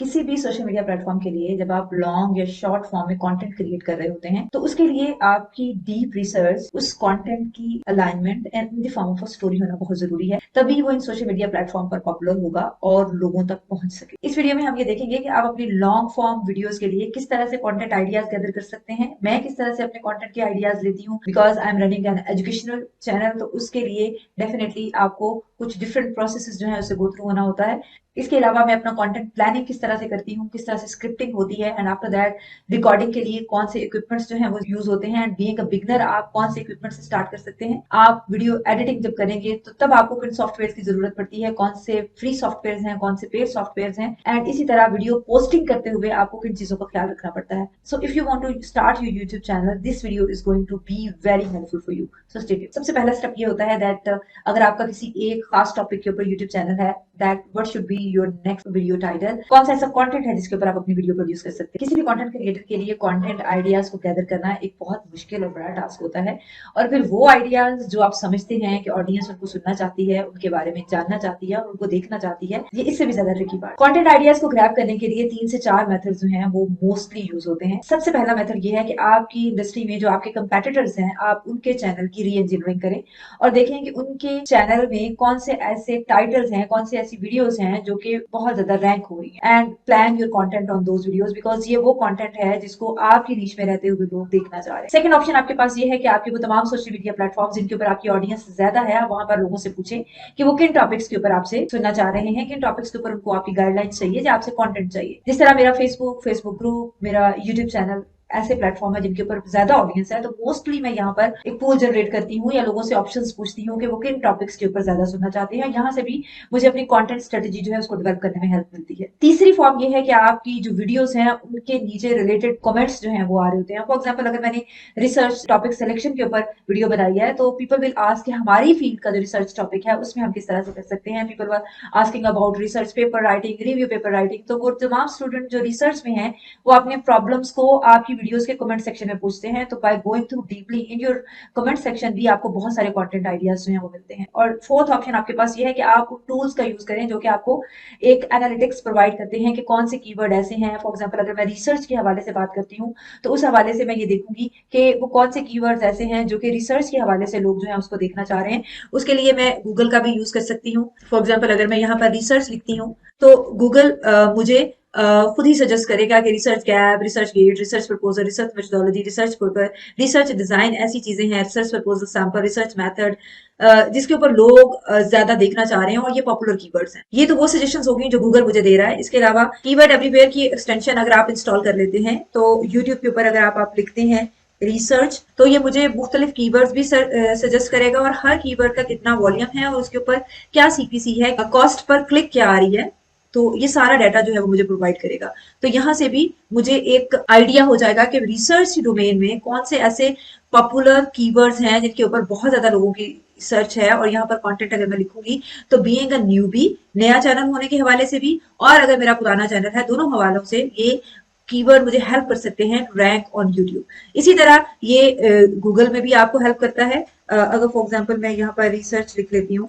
किसी भी social media platform के लिए जब आप लॉन्ग या शॉर्ट फॉर्म में कंटेंट क्रिएट कर रहे होते हैं तो उसके लिए आपकी डीप रिसर्च उस कंटेंट की alignment and in the form of story होना बहुत जरूरी है। तभी वो इन सोशल मीडिया प्लेटफॉर्म पर पॉपुलर होगा और लोगों तक पहुंच सके। इस वीडियो में हम ये देखेंगे कि आप अपनी लॉन्ग फॉर्म वीडियोस के लिए किस तरह से कंटेंट आइडियाज गैदर कर सकते हैं। मैं किस तरह से अपने कंटेंट के आइडियाज लेती हूँ, because I am running an educational channel, तो उसके लिए डेफिनेटली आपको कुछ डिफरेंट प्रोसेसेस जो है उसे गो थ्रू होना होता है। इसके अलावा मैं अपना कंटेंट प्लानिंग किस तरह से करती हूँ, किस तरह से स्क्रिप्टिंग होती है, एंड आफ्टर दैट रिकॉर्डिंग के लिए कौन से इक्विपमेंट्स जो हैं वो यूज होते हैं, एंड बीइंग अ बिगनर आप कौन से इक्विपमेंट से स्टार्ट कर सकते हैं। आप वीडियो एडिटिंग जब करेंगे तो तब आपको किन सॉफ्टवेयर की जरूरत पड़ती है, कौन से फ्री सॉफ्टवेयर हैं, कौन से पेड सॉफ्टवेयर हैं, एंड इसी तरह वीडियो पोस्टिंग करते हुए आपको किन चीजों का ख्याल रखना पड़ता है। So if you want to start your YouTube channel, this video is going to be very helpful for you. So stay tuned. सबसे पहला स्टेप ये होता है दैट अगर आपका किसी एक खास टॉपिक के ऊपर यूट्यूब चैनल है, that what should be your next video title. कौन सा ऐसा कंटेंट है जिसके ऊपर आप अपनी वीडियो प्रोड्यूस कर सकते हैं। किसी भी कंटेंट क्रिएटर के लिए कंटेंट आइडियाज को गैदर करना एक बहुत मुश्किल और बड़ा टास्क होता है, और फिर वो आइडियाज जो आप समझते हैं कि ऑडियंस उनको सुनना चाहती है, उनके बारे में जानना चाहती है और उनको देखना चाहती है, ये इससे भी ज्यादा ट्रिकी बात। कंटेंट आइडियाज को ग्रैब करने के लिए 3 से 4 मेथड जो हैं वो मोस्टली यूज होते हैं। सबसे पहला मेथड ये है कि आपकी इंडस्ट्री में जो आपके कंपेटिटर्स हैं, आप उनके चैनल की री इंजीनियरिंग करें और देखें कि उनके चैनल में कौन से ऐसे टाइटल्स हैं, कौन सी ऐसी वीडियोस हैं जो कि बहुत ज्यादा रैंक हो रही हैं, and plan your content on those videos, because ये वो कंटेंट है जिसको आपकी नीश में रहते हुए लोग देखना चाह रहे हैं। सेकंड ऑप्शन आपके पास ये है कि आपके वो तमाम सोशल मीडिया प्लेटफॉर्म जिनके ऊपर आपकी ऑडियंस ज्यादा है, आप वहां पर लोगों से पूछें कि वो किन टॉपिक्स के ऊपर आपसे सुनना चाह रहे हैं, किन टॉपिक्स के ऊपर उनको आपकी गाइडलाइंस चाहिए या आपसे कंटेंट चाहिए। जिस तरह मेरा फेसबुक ग्रुप, मेरा यूट्यूब चैनल ऐसे प्लेटफॉर्म है जिनके ऊपर ज्यादा ऑडियंस है, तो मोस्टली मैं यहाँ पर एक पूल जनरेट करती हूँ या लोगों से ऑप्शंस पूछती हूँ कि वो किन टॉपिक्स के ऊपर ज्यादा सुनना चाहते हैं। यहाँ से भी मुझे अपनी कंटेंट स्ट्रेटेजी जो है उसको डेवलप करने में हेल्प मिलती है। तीसरी फॉर्म ये है कि आपकी जो वीडियोस हैं उनके नीचे रिलेटेड कमेंट्स जो हैं वो आ रहे होते हैं। फॉर एग्जाम्पल, अगर मैंने रिसर्च टॉपिक सिलेक्शन के ऊपर वीडियो बनाई है तो पीपल विल आस्क कि हमारी फील्ड का जो रिसर्च टॉपिक है उसमें हम किस तरह से कर सकते हैं। People were asking about research paper writing, review paper writing. तो वो तमाम स्टूडेंट जो रिसर्च में हैं वो अपने प्रॉब्लम्स को आपकी वीडियोस के कमेंट सेक्शन में पूछते हैं। तो by going through deeply in your comment section भी आपको बहुत सारे कंटेंट आइडियाज जो हैं वो मिलते हैं। और फोर्थ ऑप्शन आपके पास ये है कि आप टूल्स का यूज करें जो कि आपको एक एनालिटिक्स प्रोवाइड करते हैं कि कौन से कीवर्ड ऐसे हैं। फॉर एग्जाम्पल, अगर मैं रिसर्च के हवाले से बात करती हूँ तो उस हवाले से मैं ये देखूंगी कि वो कौन से कीवर्ड्स ऐसे हैं जो कि रिसर्च के हवाले से लोग जो है उसको देखना चाह रहे हैं। उसके लिए मैं गूगल का भी यूज कर सकती हूँ। फॉर एग्जाम्पल, अगर मैं यहाँ पर रिसर्च लिखती हूँ तो गूगल मुझे खुद ही सजेस्ट करेगा कि research gap, research gate, research proposal, research methodology, research paper, research design, ऐसी चीजें हैं, research proposal, sample, research method, जिसके ऊपर लोग ज्यादा देखना चाह रहे हैं और ये पॉपुलर कीवर्ड्स हैं। ये तो वो सजेशंस होगी जो गूगल मुझे दे रहा है। इसके अलावा कीवर्ड एवरीवेयर की एक्सटेंशन अगर आप इंस्टॉल कर लेते हैं तो यूट्यूब के ऊपर अगर आप लिखते हैं रिसर्च तो ये मुझे मुख्तलिफ कीवर्ड्स भी सजेस्ट करेगा और हर कीवर्ड का कितना वॉल्यूम है और उसके ऊपर क्या सीपीसी है, कॉस्ट पर क्लिक क्या आ रही है, तो ये सारा डाटा जो है वो मुझे प्रोवाइड करेगा। तो यहाँ से भी मुझे एक आइडिया हो जाएगा कि रिसर्च डोमेन में कौन से ऐसे पॉपुलर कीवर्ड्स हैं जिनके ऊपर बहुत ज्यादा लोगों की सर्च है, और यहाँ पर कंटेंट अगर मैं लिखूंगी तो बीइंग अ न्यूबी, नया चैनल होने के हवाले से भी और अगर मेरा पुराना चैनल है, दोनों हवालों से ये कीवर्ड मुझे हेल्प कर सकते हैं रैंक ऑन यूट्यूब। इसी तरह ये गूगल में भी आपको हेल्प करता है। अगर फॉर एग्जांपल मैं यहाँ पर रिसर्च लिख लेती हूँ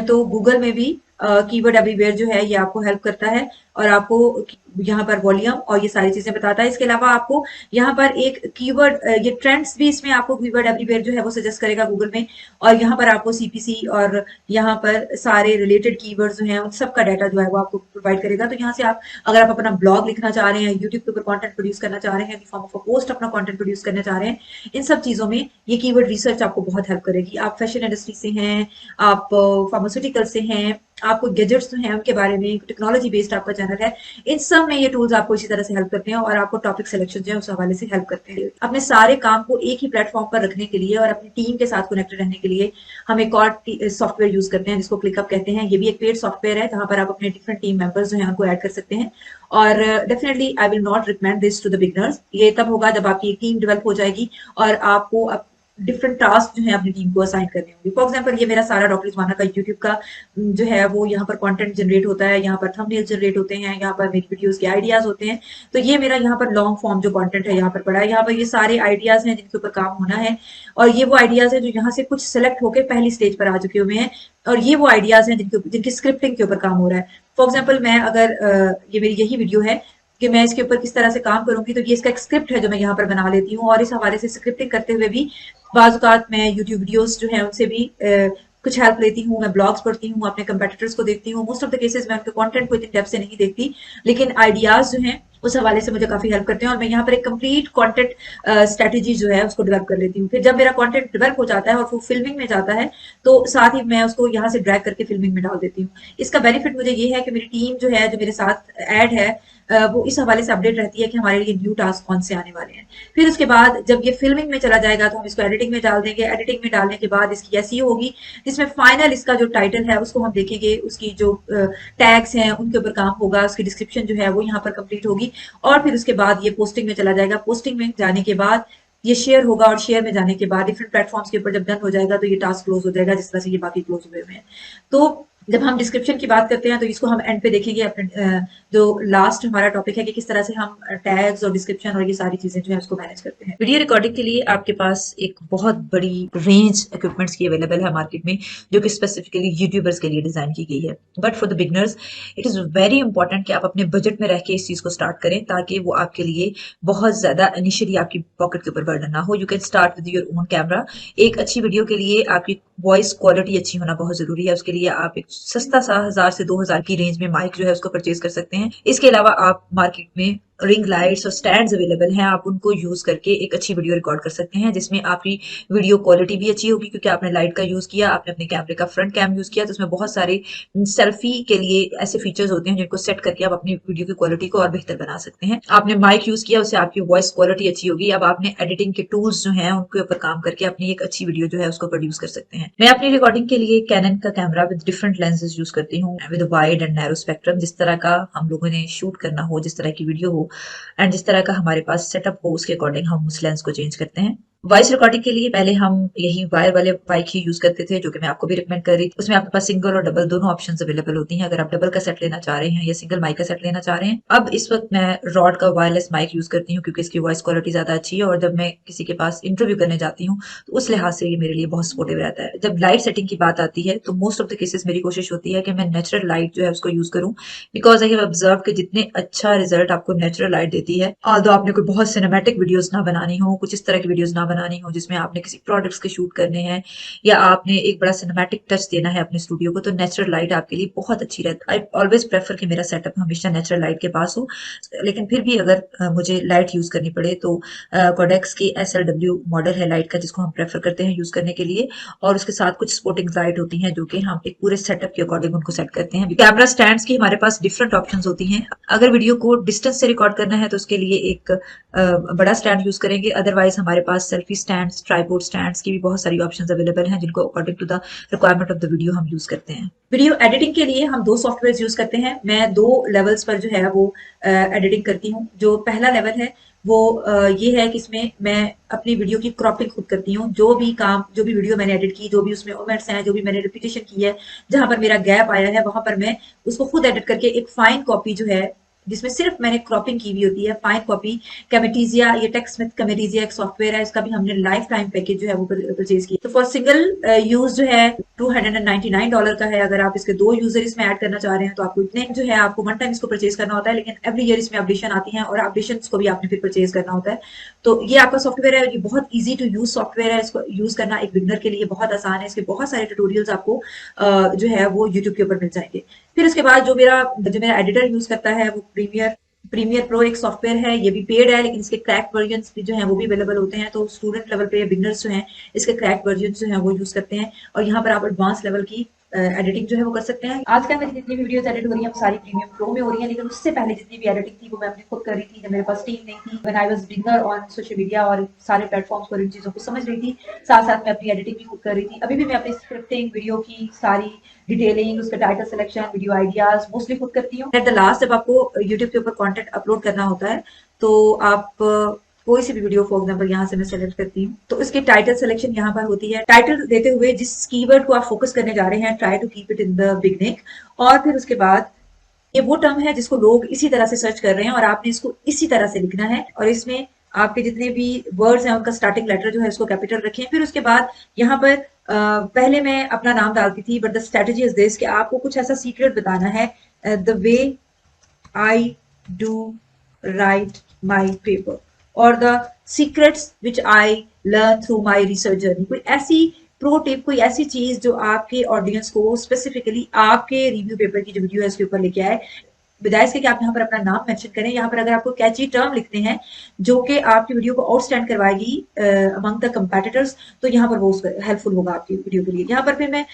तो गूगल में भी कीवर्ड एवरीवेयर जो है ये आपको हेल्प करता है और आपको यहाँ पर वॉल्यूम और ये सारी चीजें बताता है। इसके अलावा आपको यहाँ पर एक कीवर्ड, ये ट्रेंड्स भी इसमें आपको कीवर्ड एवरीवेयर जो है वो सजेस्ट करेगा गूगल में, और यहाँ पर आपको सीपीसी और यहाँ पर सारे रिलेटेड कीवर्ड्स जो हैं उन सबका डाटा जो है वो आपको प्रोवाइड करेगा। तो यहाँ से आप अगर आप अपना ब्लॉग लिखना चाह रहे हैं, यूट्यूब के ऊपर कंटेंट प्रोड्यूस करना चाह रहे हैं, फॉर्म ऑफ पोस्ट अपना कंटेंट प्रोड्यूस करना चाह रहे हैं, इन सब चीजों में ये कीवर्ड रिसर्च आपको बहुत हेल्प करेगी। आप फैशन इंडस्ट्री से हैं, आप फार्मास्यूटिकल से हैं, आपको गैजेट्स जो हैं उनके बारे में, टेक्नोलॉजी बेस्ड आपका चैनल है, इन सब में ये टूल्स आपको इसी तरह से हेल्प करते हैं और आपको टॉपिक सिलेक्शन जो है उस हवाले से हेल्प करते हैं। अपने सारे काम को एक ही प्लेटफॉर्म पर रखने के लिए और अपनी टीम के साथ कनेक्टेड रहने के लिए हम एक और सॉफ्टवेयर यूज करते हैं जिसको क्लिकअप कहते हैं। ये भी एक पेड सॉफ्टवेयर है जहां पर आप अपने डिफरेंट टीम मेंबर्स जो हैं उनको ऐड कर सकते हैं। और definitely I will not recommend this to the beginners. ये तब होगा जब आपकी टीम डेवलप हो जाएगी और आपको डिफरेंट टास्क जो है अपनी टीम को असाइन करने होंगे। फॉर एग्जांपल ये मेरा सारा डॉक्टर रिजवाना का यूट्यूब का जो है वो यहाँ पर कंटेंट जनरेट होता है, यहाँ पर थंबनेल जनरेट होते हैं, यहाँ पर मेरी वीडियोस के आइडियाज होते हैं। तो ये मेरा यहाँ पर लॉन्ग फॉर्म जो कंटेंट है यहाँ पर पड़ा है, यहाँ पर ये सारे आइडियाज हैं जिनके ऊपर काम होना है, और ये वो आइडियाज है जो यहाँ से कुछ सेलेक्ट होकर पहली स्टेज पर आ चुके हुए हैं, और ये वो आइडियाज हैं जिनकी स्क्रिप्टिंग के ऊपर काम हो रहा है। फॉर एग्जाम्पल मैं अगर ये मेरी यही वीडियो है कि मैं इसके ऊपर किस तरह से काम करूंगी, तो ये इसका एक स्क्रिप्ट है जो मैं यहाँ पर बना लेती हूँ, और इस हवाले से स्क्रिप्टिंग करते हुए भी बाज़ औक़ात मैं यूट्यूब वीडियोस जो है उनसे भी कुछ हेल्प लेती हूँ, मैं ब्लॉग्स पढ़ती हूँ, अपने कंपेटिटर्स को देखती हूँ। मोस्ट ऑफ द केसेस मैं उनके कंटेंट को इतनी डेप्थ से नहीं देखती, लेकिन आइडियाज जो हैं उस हवाले से मुझे काफी हेल्प करते हैं, और मैं यहाँ पर एक कंप्लीट कंटेंट स्ट्रेटेजी जो है उसको डेवलप कर लेती हूँ। फिर जब मेरा कंटेंट डेवलप हो जाता है और वो फिल्मिंग में जाता है, तो साथ ही मैं उसको यहाँ से ड्रैग करके फिल्मिंग में डाल देती हूँ। इसका बेनिफिट मुझे ये है कि मेरी टीम जो है, जो मेरे साथ ऐड है, वो इस हवाले से अपडेट रहती है कि हमारे लिए न्यू टास्क कौन से आने वाले हैं। फिर उसके बाद जब ये फिल्मिंग में चला जाएगा तो हम इसको एडिटिंग में डाल देंगे। एडिटिंग में डालने के बाद इसकी एसईओ होगी, जिसमें फाइनल इसका जो टाइटल है उसको हम देखेंगे, उसकी जो टैग्स हैं उनके ऊपर काम होगा, उसकी डिस्क्रिप्शन जो है वो यहाँ पर कंप्लीट होगी, और फिर उसके बाद ये पोस्टिंग में चला जाएगा। पोस्टिंग में जाने के बाद ये शेयर होगा, और शेयर में जाने के बाद डिफरेंट प्लेटफॉर्म्स के ऊपर जब डन हो जाएगा तो ये टास्क क्लोज हो जाएगा, जिस तरह से ये बाकी क्लोज हुए हुए हैं। तो जब हम डिस्क्रिप्शन की बात करते हैं तो इसको हम एंड पे देखेंगे, अपने जो लास्ट हमारा टॉपिक है कि किस तरह से हम टैग्स और डिस्क्रिप्शन और ये सारी चीजें जो है उसको मैनेज करते हैं। वीडियो रिकॉर्डिंग के लिए आपके पास एक बहुत बड़ी रेंज इक्विपमेंट्स की अवेलेबल है मार्केट में, जो कि स्पेसिफिकली यूट्यूबर्स के लिए डिजाइन की गई है। But for the beginners it is very important कि आप अपने बजट में रह के इस चीज को स्टार्ट करें, ताकि वो आपके लिए बहुत ज्यादा इनिशियली आपकी पॉकेट के ऊपर बर्डन ना हो। You can start with your own camera. एक अच्छी वीडियो के लिए आपकी वॉइस क्वालिटी अच्छी होना बहुत जरूरी है। उसके लिए आप एक सस्ता सा 1000 से 2000 की रेंज में माइक जो है उसको परचेज कर सकते हैं। इसके अलावा आप मार्केट में रिंग लाइट्स और स्टैंड्स अवेलेबल हैं, आप उनको यूज करके एक अच्छी वीडियो रिकॉर्ड कर सकते हैं, जिसमें आपकी वीडियो क्वालिटी भी अच्छी होगी, क्योंकि आपने लाइट का यूज किया, आपने अपने कैमरे का फ्रंट कैम यूज किया, तो उसमें बहुत सारे सेल्फी के लिए ऐसे फीचर्स होते हैं जिनको सेट करके आप अपनी वीडियो की क्वालिटी को और बेहतर बना सकते हैं। आपने माइक यूज किया, उससे आपकी वॉइस क्वालिटी अच्छी होगी। अब आपने एडिटिंग के टूल्स जो है उनके ऊपर काम करके अपनी एक अच्छी वीडियो जो है उसको प्रोड्यूस कर सकते हैं। मैं अपनी रिकॉर्डिंग के लिए कैनन का camera with different lenses use करती हूँ, with wide and narrow spectrum. जिस तरह का हम लोगों ने शूट करना हो, जिस तरह की वीडियो हो एंड जिस तरह का हमारे पास सेटअप हो, उसके अकॉर्डिंग हम उस लेंस को चेंज करते हैं। वॉइस रिकॉर्डिंग के लिए पहले हम यही वायर वाले माइक ही यूज करते थे, जो कि मैं आपको भी रिकमेंड कर रही थी। उसमें आपके पास सिंगल और डबल दोनों ऑप्शन अवेलेबल होती हैं, अगर आप डबल का सेट लेना चाह रहे हैं या सिंगल माइक का सेट लेना चाह रहे हैं। अब इस वक्त मैं रॉड का वायरलेस माइक यूज करती हूँ, क्योंकि इसकी वॉइस क्वालिटी ज्यादा अच्छी है, और जब मैं किसी के पास इंटरव्यू करने जाती हूँ तो उस लिहाज से ये मेरे लिए बहुत सपोर्टिव रहता है। जब लाइट सेटिंग की बात आती है तो मोस्ट ऑफ द केसेस मेरी कोशिश होती है कि मैं नेचुरल लाइट जो है उसको यूज करूँ, बिकॉज आई हैव ऑब्जर्व कि जितने अच्छा रिजल्ट आपको नेचुरल लाइट देती है, ऑल्दो आपने कोई बहुत सिनेमैटिक वीडियोस ना बनानी हो, कुछ इस तरह की वीडियोस ना बनानी हो जिसमें आपने किसी प्रोडक्ट्स के शूट करने हैं, या आपने एक बड़ा सिनेमैटिक टच देना है अपने स्टूडियो को, तो नेचुरल लाइट आपके लिए बहुत अच्छी रहती है। आई ऑलवेज प्रेफर कि मेरा सेटअप हमेशा नेचुरल लाइट के पास हो, लेकिन फिर भी अगर मुझे लाइट यूज करनी पड़े तो कोडेक्स की SLW मॉडल है लाइट का, जिसको हम प्रेफर करते हैं यूज करने के लिए, और उसके साथ कुछ सपोर्टिंग लाइट होती हैं जो कि हम एक पूरे सेटअप के अकॉर्डिंग उनको सेट करते हैं। कैमरा स्टैंड्स की हमारे पास डिफरेंट ऑप्शंस होती हैं। अगर वीडियो को डिस्टेंस से रिकॉर्ड करना है तो उसके लिए एक बड़ा स्टैंड यूज करेंगे, अदरवाइज हमारे पास सेल्फी स्टैंड, ट्राइपॉड स्टैंड्स की भी बहुत सारी ऑप्शंस अवेलेबल हैं, जिनको according to the requirement of the video हम यूज करते हैं। वीडियो एडिटिंग के लिए हम दो सॉफ्टवेयर यूज करते हैं। मैं दो लेवल्स पर जो है वो एडिटिंग करती हूँ। जो पहला लेवल है वो ये है कि इसमें मैं अपनी वीडियो की क्रॉपिंग खुद करती हूँ। जो भी वीडियो मैंने एडिट की, जो भी उसमें मोमेंट्स हैं, जो भी मैंने रिपीटेशन की है, जहां पर मेरा गैप आया है, वहां पर मैं उसको खुद एडिट करके एक फाइन कॉपी जो है, जिसमें सिर्फ मैंने क्रॉपिंग की हुई होती है, फाइन कॉपी कैमेटीजिया, ये टेक्स्टस्मिथ कैमेटीजिया एक सॉफ्टवेयर है, इसका भी हमने लाइफ टाइम पैकेज जो है वो परचेज किया। तो फॉर सिंगल यूज जो है $299 का है। अगर आप इसके दो यूजर इसमें ऐड करना चाह रहे हैं तो आपको इतने जो है आपको वन टाइम इसको परचेज करना होता है, लेकिन एवरी ईयर इसमें अपडेशन आती है, और अपडेशन को भी आपने फिर परचेज करना होता है। तो ये आपका सॉफ्टवेयर है, ये बहुत ईजी टू यूज सॉफ्टवेयर है। इसको यूज करना एक बिगनर के लिए बहुत आसान है। इसके बहुत सारे ट्यूटोरियल्स आपको जो है वो यूट्यूब के ऊपर मिल जाएंगे। फिर उसके बाद जो मेरा एडिटर यूज करता है वो प्रीमियर प्रो एक सॉफ्टवेयर है। ये भी पेड है, लेकिन इसके क्रैक वर्जन भी जो है वो भी अवेलेबल होते हैं। तो स्टूडेंट लेवल पे बिगनर्स जो हैं इसके क्रैक वर्जन जो है वो यूज करते हैं, और यहाँ पर आप एडवांस लेवल की एडिटिंग जो है वो कर सकते हैं। आजकल मेरी जितनी भी वीडियोस एडिट हो रही है वो सारी प्रीमियम प्रो में हो रही है, लेकिन उससे पहले जितनी भी एडिटिंग थी वो मैं अपनी खुद कर रही थी, जब मेरे पास टीम नहीं थी, when I was beginner on social media और सारे प्लेटफॉर्म्स पर इन चीजों को समझ रही थी। साथ साथ मैं अपनी एडिटिंग भी खुद कर रही थी। अभी भी मैं अपनी स्क्रिप्टिंग, वीडियो की सारी डिटेलिंग, उसका title selection, video ideas mostly खुद करती हूँ। एट द लास्ट जब आपको यूट्यूब के ऊपर कंटेंट अपलोड करना होता है तो आपको कोई सी भी वीडियो फॉर एग्जाम्पल यहाँ से मैं सेलेक्ट करती हूँ, तो उसकी टाइटल सिलेक्शन यहाँ पर होती है। टाइटल देते हुए जिस कीवर्ड को आप फोकस करने जा रहे हैं, try to keep it in the beginning. और फिर उसके बाद ये वो टर्म है जिसको लोग इसी तरह से सर्च कर रहे हैं और आपने इसको इसी तरह से लिखना है। और इसमें आपके जितने भी वर्ड्स हैं उनका स्टार्टिंग लेटर जो है उसको कैपिटल रखें। फिर उसके बाद यहाँ पर पहले मैं अपना नाम डालती थी, but the strategy is this कि आपको कुछ ऐसा सीक्रेट बताना है, the way I do write my paper और the secrets which I learn through my research journey. कोई ऐसी प्रो टिप, कोई ऐसी चीज जो आपके ऑडियंस को स्पेसिफिकली आपके रिव्यू पेपर की जो वीडियो है उसके ऊपर लेके आए। बजाय इसके कि आप यहाँ पर अपना नाम मेंशन करें, यहाँ पर अगर आपको कैची टर्म लिखते हैं जो कि आपकी वीडियो को आउटस्टैंड करवाएगी अमंग द कंपेटिटर्स, तो यहाँ पर वो हेल्पफुल होगा आपकी वीडियो के लिए। यहाँ पर फिर मैं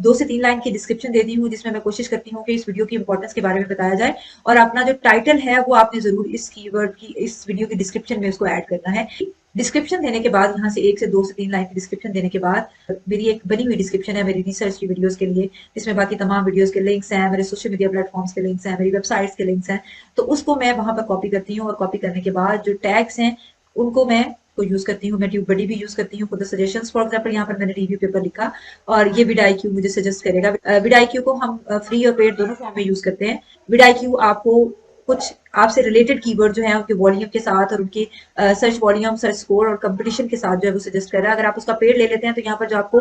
2 से 3 लाइन की डिस्क्रिप्शन देती हूँ जिसमें मैं कोशिश करती हूँ कि इस वीडियो की इंपॉर्टेंस के बारे में बताया जाए। और अपना जो टाइटल है वो आपने जरूर इस कीवर्ड की इस वीडियो की डिस्क्रिप्शन में उसको ऐड करना है। डिस्क्रिप्शन देने के बाद यहाँ से 1 से 2 से 3 लाइन की डिस्क्रिप्शन देने के बाद मेरी एक बनी हुई डिस्क्रिप्शन है मेरी रिसर्च की वीडियोस के लिए, जिसमें बाकी तमाम वीडियोस के लिंक्स हैं, मेरे सोशल मीडिया प्लेटफॉर्म्स के लिंक्स हैं, मेरी वेबसाइट्स के लिंक्स हैं। तो उसको मैं वहां पर कॉपी करती हूँ और कॉपी करने के बाद जो टैग्स हैं उनको मैं को यूज करती हूँ। मैं ट्यूबबडी भी यूज करती हूँ for the suggestions. For example यहाँ पर मैंने रिव्यू पेपर लिखा और ये विडाईक्यू मुझे सजेस्ट करेगा। विडाईक्यू को हम फ्री और पेड दोनों फॉर्म में यूज करते हैं। विडाईक्यू आपको कुछ आपसे रिलेटेड कीवर्ड जो है उनके वॉल्यूम के साथ और उनकी सर्च वॉल्यूम, सर्च स्कोर और कंपटीशन के साथ जो है वो सजेस्ट कर रहा है। अगर आप उसका पेड ले लेते हैं तो यहाँ पर जो आपको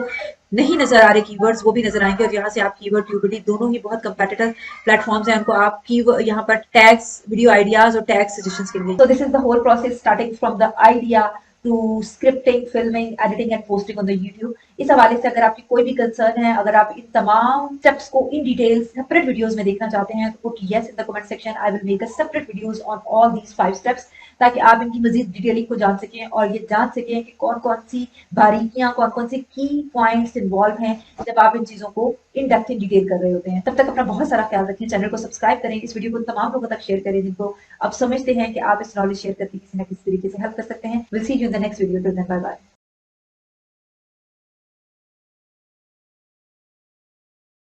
नहीं नजर आ रहे कीवर्ड्स वो भी नजर आएंगे और यहाँ से आप कीवर्ड, ट्यूबडी दोनों ही बहुत कंपेटिटिव प्लेटफॉर्म्स हैं, उनको आप की यहाँ पर टैग्स, वीडियो आइडियाज और टैग सजेशंस के लिए। So this is the whole process starting from the idea to scripting, filming, editing and posting on the YouTube। इस हवाले से अगर आपकी कोई भी कंसर्न है, अगर आप इन तमाम स्टेप्स को इन डिटेल सेपरेट वीडियोस में देखना चाहते हैं तो put yes in the comment section. I will make a separate videos on all these 5 steps ताकि आप इनकी मजीद डिटेलिंग को जान सकें और ये जान सकें कि कौन कौन सी बारीकियां, कौन कौन से की पॉइंट्स इन्वॉल्व हैं जब आप इन चीजों को इन डेप्थ इन डिटेल कर रहे होते हैं। तब तक अपना बहुत सारा ख्याल रखें, चैनल को सब्सक्राइब करें, इस वीडियो को तमाम लोगों तक शेयर करें जिनको आप समझते हैं कि आप इस नॉलेज शेयर करके किसी न किसी तरीके से हेल्प कर सकते हैं। Will see you in the next video. Till then bye bye.